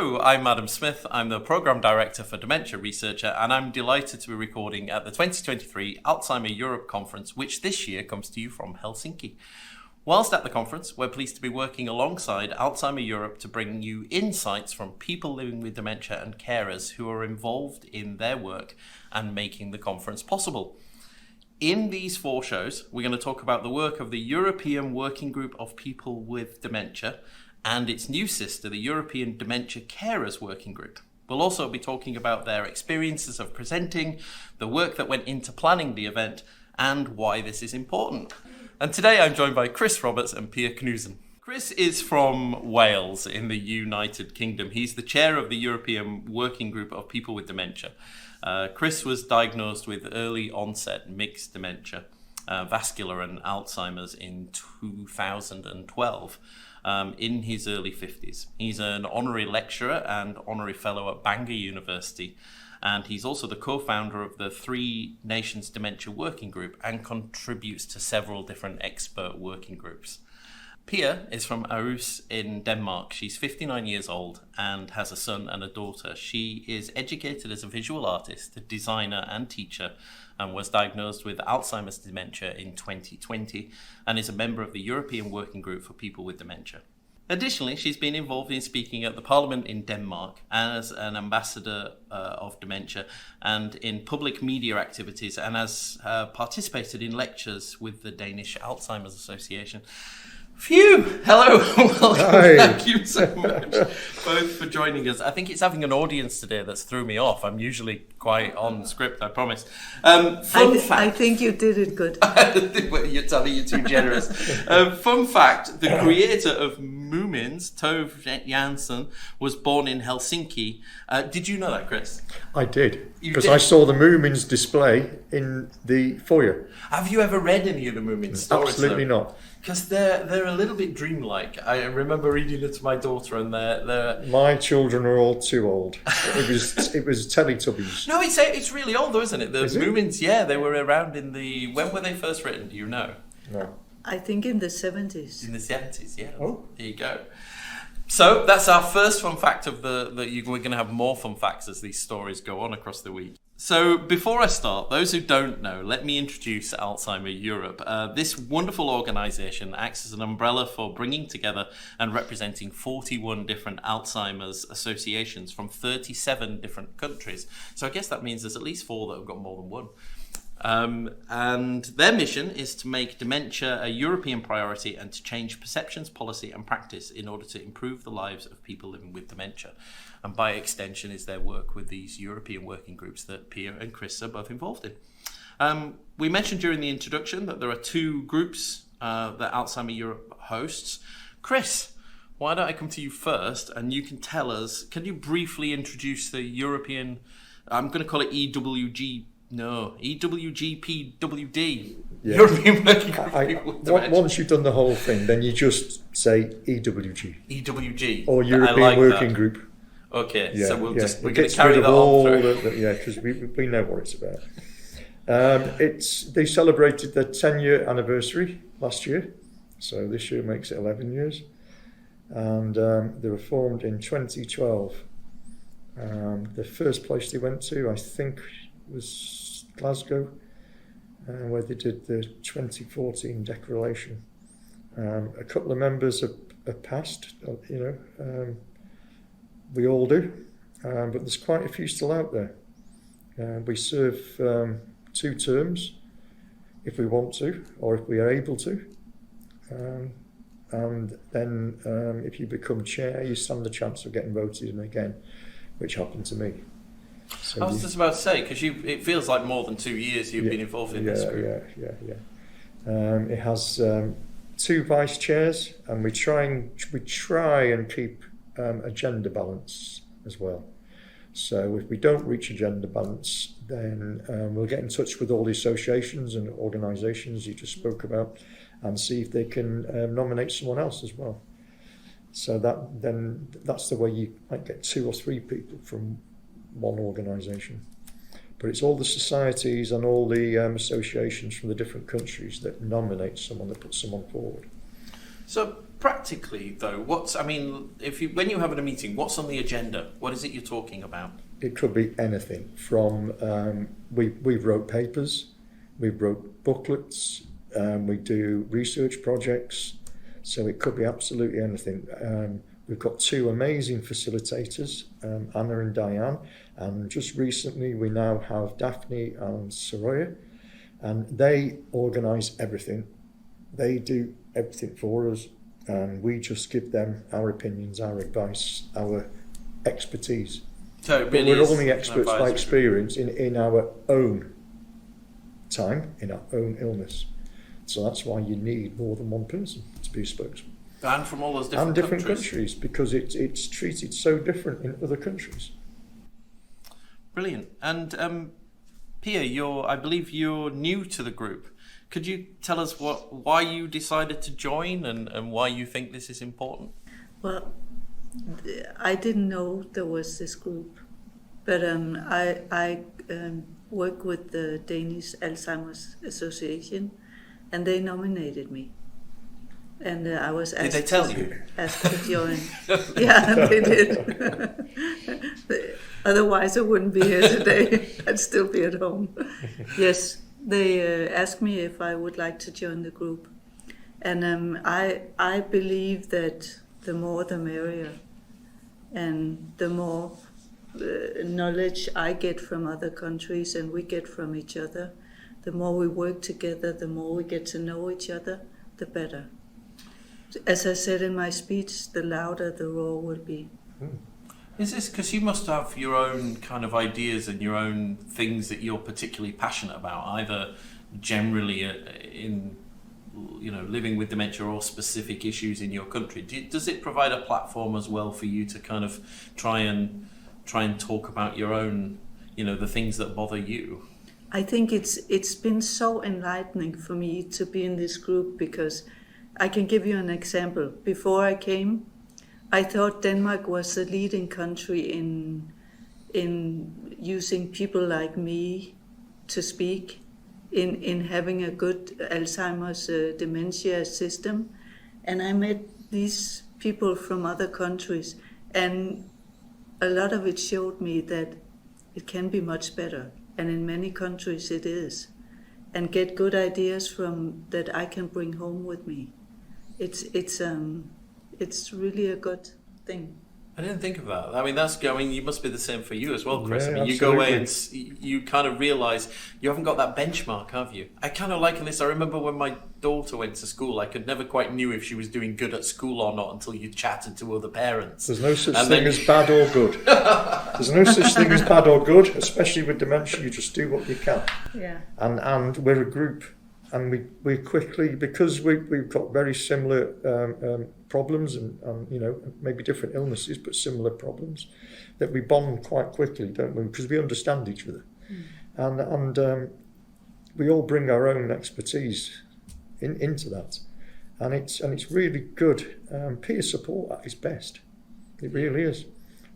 Hello, I'm Adam Smith. I'm the Programme Director for Dementia Researcher, and I'm delighted to be recording at the 2023 Alzheimer Europe Conference, which this year comes to you from Helsinki. Whilst at the conference, we're pleased to be working alongside Alzheimer Europe to bring you insights from people living with dementia and carers who are involved in their work and making the conference possible. In these 4 shows, we're going to talk about the work of the European Working Group of People with Dementia and its new sister, the European Dementia Carers Working Group. We'll also be talking about their experiences of presenting, the work that went into planning the event, and why this is important. And today I'm joined by Chris Roberts and Pia Knudsen. Chris is from Wales in the United Kingdom. He's the chair of the European Working Group of People with Dementia. Chris was diagnosed with early onset mixed dementia, vascular and Alzheimer's in 2012. In his early 50s. He's an honorary lecturer and honorary fellow at Bangor University, and he's also the co-founder of the 3 Nations Dementia Working Group and contributes to several different expert working groups. Pia is from Aarhus in Denmark. She's 59 years old and has a son and a daughter. She is educated as a visual artist, a designer and teacher, and was diagnosed with Alzheimer's dementia in 2020 and is a member of the European Working Group for People with Dementia. Additionally, she's been involved in speaking at the Parliament in Denmark as an ambassador of dementia and in public media activities, and has participated in lectures with the Danish Alzheimer's Association. Phew! Hello, welcome. Hi. Thank you so much both for joining us. I think it's having an audience today that's threw me off. I'm usually quite on script, I promise. Fun fact. I think you did it good. You're telling you're too generous. Fun fact, the creator of Moomins, Tove Jansson, was born in Helsinki. Did you know that, Chris? I did, because I saw the Moomins display in the foyer. Have you ever read any of the Moomins stories? Absolutely not. Because they're a little bit dreamlike. I remember reading it to my daughter, and they're My children are all too old. It was Teletubbies. No, it's really old though, isn't it? The Is it? Moomins, yeah, they were around in the... When were they first written? Do you know? No. I think in the 70s. In the 70s, yeah. Oh. There you go. So that's our first fun fact of we're going to have more fun facts as these stories go on across the week. So before I start, those who don't know, let me introduce Alzheimer Europe. This wonderful organisation acts as an umbrella for bringing together and representing 41 different Alzheimer's associations from 37 different countries. So I guess that means there's at least 4 that have got more than one. And their mission is to make dementia a European priority and to change perceptions, policy and practice in order to improve the lives of people living with dementia. And by extension is their work with these European working groups that Pia and Chris are both involved in. We mentioned during the introduction that there are 2 groups that Alzheimer Europe hosts. Chris, why don't I come to you first and you can tell us, can you briefly introduce the European, I'm going to call it EWGPWD. Yeah. European Working Group of People with Dementia. Once you've done the whole thing, then you just say EWG. EWG. Or European like Working that. Group. Okay, Yeah, so we're it going to gets carry rid that of all on through. yeah, because we know what it's about. They celebrated their 10-year anniversary last year, so this year makes it 11 years. And they were formed in 2012. The first place they went to, I think, was Glasgow, where they did the 2014 declaration. A couple of members have passed, we all do, but there's quite a few still out there. We serve 2 terms if we want to, or if we are able to. And then if you become chair, you stand the chance of getting voted in again, which happened to me. So I was just about to say, because it feels like more than 2 years you've been involved in this group. Yeah. It has 2 vice chairs, and we try and keep a gender balance as well. So if we don't reach a gender balance, then we'll get in touch with all the associations and organisations you just spoke about, and see if they can nominate someone else as well. So that's the way you might get 2 or 3 people from one organisation. But it's all the societies and all the associations from the different countries that nominate someone, that put someone forward. So practically, though, when you have a meeting, what's on the agenda? What is it you're talking about? It could be anything from, we've wrote papers, we've wrote booklets, we do research projects, so it could be absolutely anything. We've got two amazing facilitators, Anna and Diane, and just recently we now have Daphne and Soraya, and they organise everything. They do everything for us, and we just give them our opinions, our advice, our expertise. So it really but we're is only experts by advisory. experience in our own time, in our own illness. So that's why you need more than one person to be a spokesman. And from all those And different different countries, because it's treated so different in other countries. Brilliant. And Pia, I believe you're new to the group. Could you tell us why you decided to join and why you think this is important? Well, I didn't know there was this group, but I work with the Danish Alzheimer's Association, and they nominated me. And I was asked. Did they tell you? Asked to join. Yeah, they did. Otherwise, I wouldn't be here today. I'd still be at home. Yes, they asked me if I would like to join the group, and I believe that the more the merrier, and the more knowledge I get from other countries and we get from each other, the more we work together, the more we get to know each other, the better. As I said in my speech, the louder the roar will be. Is this because you must have your own kind of ideas and your own things that you're particularly passionate about, either generally in living with dementia or specific issues in your country? Does it provide a platform as well for you to kind of try and talk about your own, the things that bother you? I think it's been so enlightening for me to be in this group, because I can give you an example. Before I came, I thought Denmark was the leading country in using people like me to speak, in having a good Alzheimer's dementia system. And I met these people from other countries, and a lot of it showed me that it can be much better. And in many countries it is. And get good ideas from that I can bring home with me. It's really a good thing. I didn't think of that. I mean, you must be the same for you as well, Chris. Yeah, I mean, you go away and absolutely. you kind of realise you haven't got that benchmark, have you? I kind of liken this. I remember when my daughter went to school, I could never quite knew if she was doing good at school or not until you chatted to other parents. There's no such thing as bad or good. There's no such thing as bad or good, especially with dementia. You just do what you can. Yeah. And we're a group, and we quickly, because we've got very similar problems and maybe different illnesses, but similar problems, that we bond quite quickly, don't we? Because we understand each other. And we all bring our own expertise into that, and it's really good. Peer support at its best. It really is.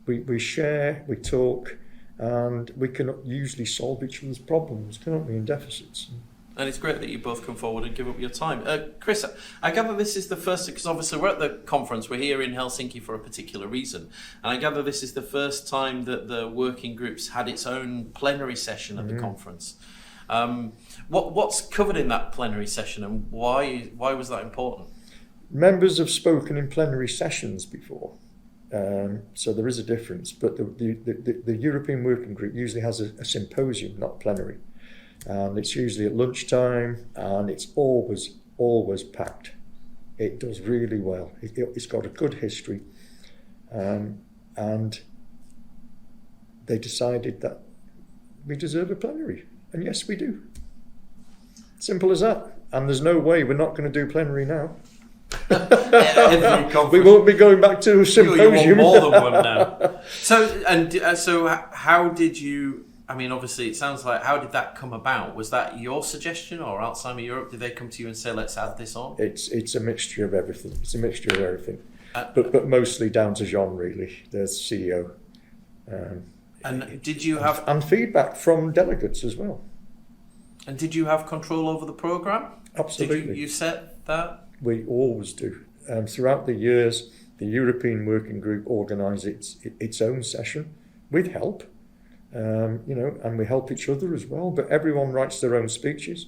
We share, we talk, and we can usually solve each other's problems, can't we, in deficits. And it's great that you both come forward and give up your time. Chris, I gather this is the first, because obviously we're at the conference, we're here in Helsinki for a particular reason, and I gather this is the first time that the working group's had its own plenary session at the conference. What's covered in that plenary session, and why was that important? Members have spoken in plenary sessions before, so there is a difference, but the European Working Group usually has a symposium, not plenary. And it's usually at lunchtime, and it's always packed. It does really well. It's got a good history, and they decided that we deserve a plenary, and yes, we do. Simple as that. And there's no way we're not going to do plenary now. We won't be going back to a symposium. You want more than one now. So how did you? I mean, obviously, it sounds like, how did that come about? Was that your suggestion, or Alzheimer Europe? Did they come to you and say, let's add this on? It's a mixture of everything. It's a mixture of everything. But mostly down to Jean, really, the CEO. And did you have... And feedback from delegates as well. And did you have control over the programme? Absolutely. Did you set that? We always do. throughout the years, the European Working Group organises its own session with help, and we help each other as well. But everyone writes their own speeches.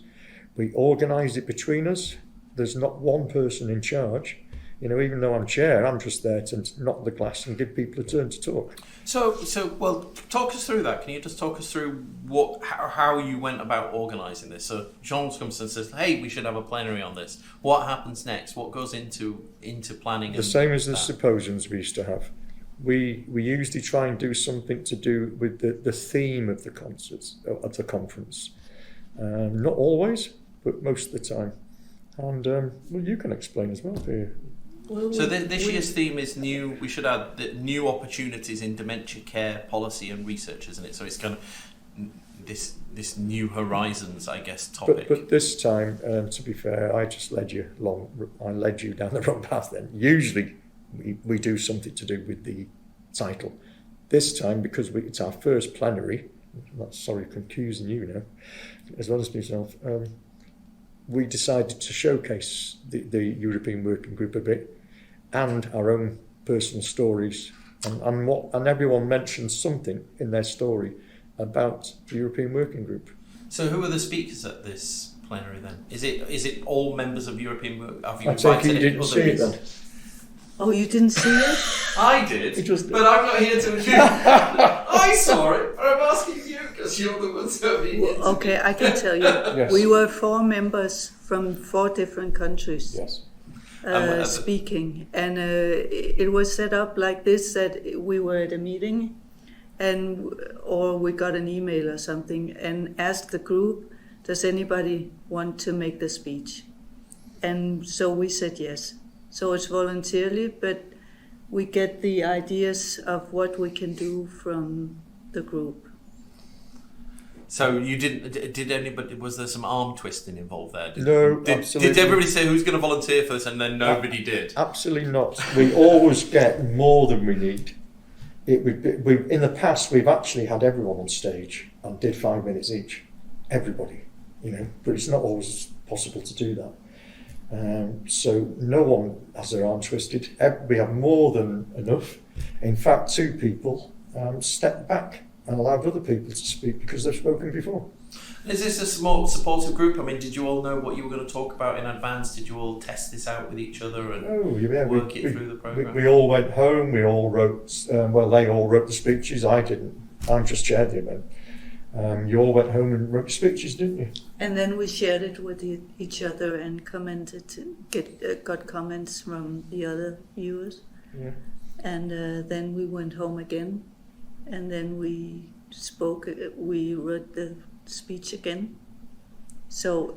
We organise it between us. There's not one person in charge. Even though I'm chair, I'm just there to knock the glass and give people a turn to talk. So, talk us through that. Can you just talk us through how you went about organising this? So, Jean comes and says, "Hey, we should have a plenary on this." What happens next? What goes into planning? The same as the symposiums we used to have. We usually try and do something to do with the theme of the conference. Not always, but most of the time. And you can explain as well, here. So this year's theme is new. We should add the new opportunities in dementia care policy and research, isn't it? So it's kind of this new horizons, I guess, topic. But this time, to be fair, I just led you along. I led you down the wrong path. Then usually we do something to do with the title. This time, because it's our first plenary. I'm not sorry confusing you now, as well as myself. We decided to showcase the European Working Group a bit and our own personal stories, and everyone mentioned something in their story about the European Working Group. So who are the speakers at this plenary then? Is it all members of European Working Group? Have you I take invited it you didn't see it then? Oh, you didn't see it? I did, but I'm not here to I saw it, but I'm asking you because you're the one serving it. Okay, I can tell you. Yes. We were 4 members from 4 different countries. Yes. Speaking, and it was set up like this: that we were at a meeting, or we got an email or something, and asked the group, "Does anybody want to make the speech?" And so we said yes. So it's voluntarily, but we get the ideas of what we can do from the group. So you did anybody, was there some arm twisting involved there? No, absolutely. Did everybody say who's going to volunteer first and then nobody did? Absolutely not. We always get more than we need. In the past, we've actually had everyone on stage and did 5 minutes each. Everybody, but it's not always possible to do that. So no one has their arm twisted. We have more than enough. In fact, 2 people stepped back and allowed other people to speak because they've spoken before. Is this a small supportive group? I mean, did you all know what you were going to talk about in advance? Did you all test this out with each other and work it through the programme? We all went home, we all wrote, they all wrote the speeches, I didn't. I just chaired the event. You all went home and wrote speeches, didn't you? And then we shared it with each other and commented, got comments from the other viewers. Yeah. And then we went home again, and then we spoke, we wrote the speech again. So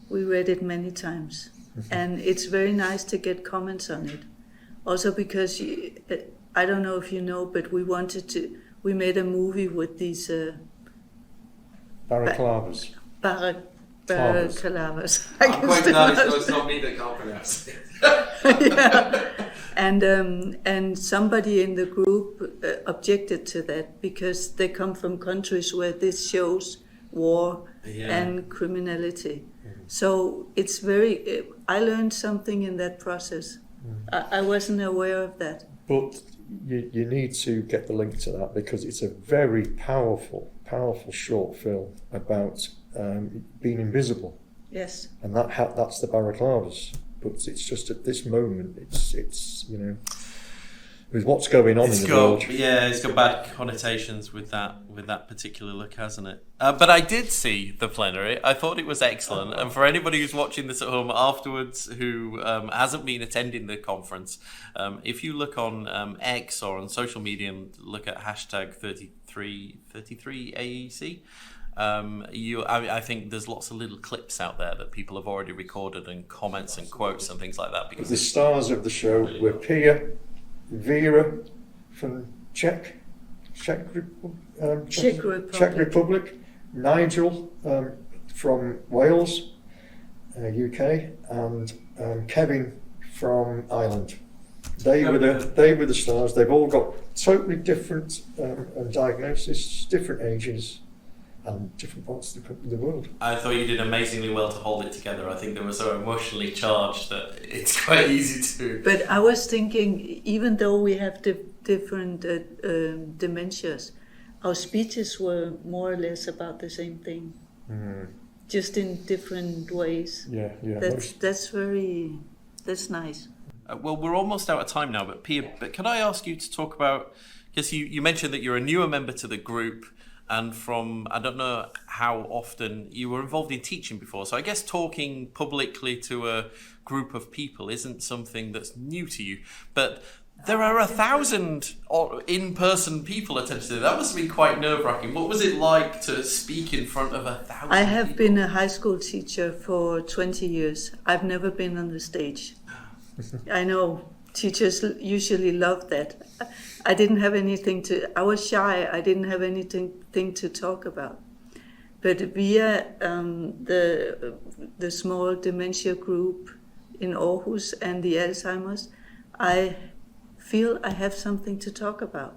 we read it many times. And it's very nice to get comments on it. Also because, I don't know if you know, but we made a movie with these Balaclavas. Balaclavas. I'm quite nice, so it's not me that can't pronounce it. Yeah. And somebody in the group objected to that because they come from countries where this shows war and criminality. Mm-hmm. So it's I learned something in that process. I wasn't aware of that. But you need to get the link to that because it's a very powerful short film about being invisible. Yes. And that's the balaclavas. But it's just at this moment, it's with what's going on in the world. Yeah, it's got bad connotations with that particular look, hasn't it? But I did see the plenary. I thought it was excellent. And for anybody who's watching this at home afterwards who hasn't been attending the conference, if you look on X or on social media and look at hashtag 33AEC, I think there's lots of little clips out there that people have already recorded and comments and quotes and things like that. Because the stars of the show were Pia, Vera from Czech Republic, Nigel from Wales, UK, and Kevin from Ireland. They were the stars. They've all got totally different diagnoses, different ages. and different parts of the world. I thought you did amazingly well to hold it together. I think they were so emotionally charged that it's quite easy to... But I was thinking, even though we have different dementias, our speeches were more or less about the same thing, just in different ways. Yeah. That's nice. Well, we're almost out of time now, but Pia, can I ask you to talk about, because you mentioned that you're a newer member to the group, and I don't know how often you were involved in teaching before, so I guess talking publicly to a group of people isn't something that's new to you, but there are 1,000 in-person people attending to it. That must have been quite nerve-wracking. What was it like to speak in front of 1,000 I have people? been a high school teacher for 20 years. I've never been on the stage. I know teachers usually love that. I didn't have anything I was shy. I didn't have anything to talk about. But via the small dementia group in Aarhus and the Alzheimer's, I feel I have something to talk about.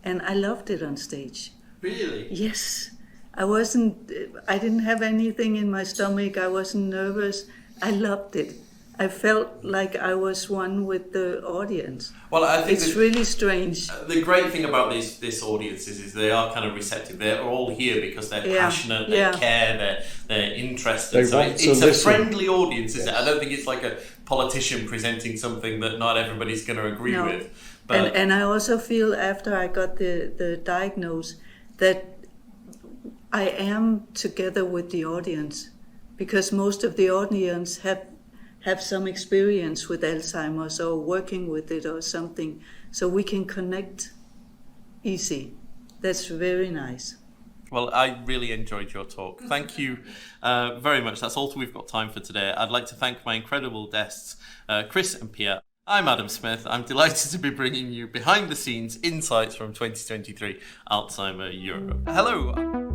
And I loved it on stage. Really? Yes. I didn't have anything in my stomach. I wasn't nervous. I loved it. I felt like I was one with the audience. Well, I think it's really strange. The great thing about this audience is they are kind of receptive. They're all here because they're passionate, they care, they're interested. So it's a friendly audience, isn't it? I don't think it's like a politician presenting something that not everybody's going to agree with. But and I also feel after I got the diagnosis that I am together with the audience, because most of the audience have some experience with Alzheimer's or working with it or something, so we can connect easy. That's very nice. Well, I really enjoyed your talk. Thank you very much. That's all we've got time for today. I'd like to thank my incredible guests, Chris and Pia. I'm Adam Smith. I'm delighted to be bringing you behind the scenes insights from 2023 Alzheimer Europe. Hello.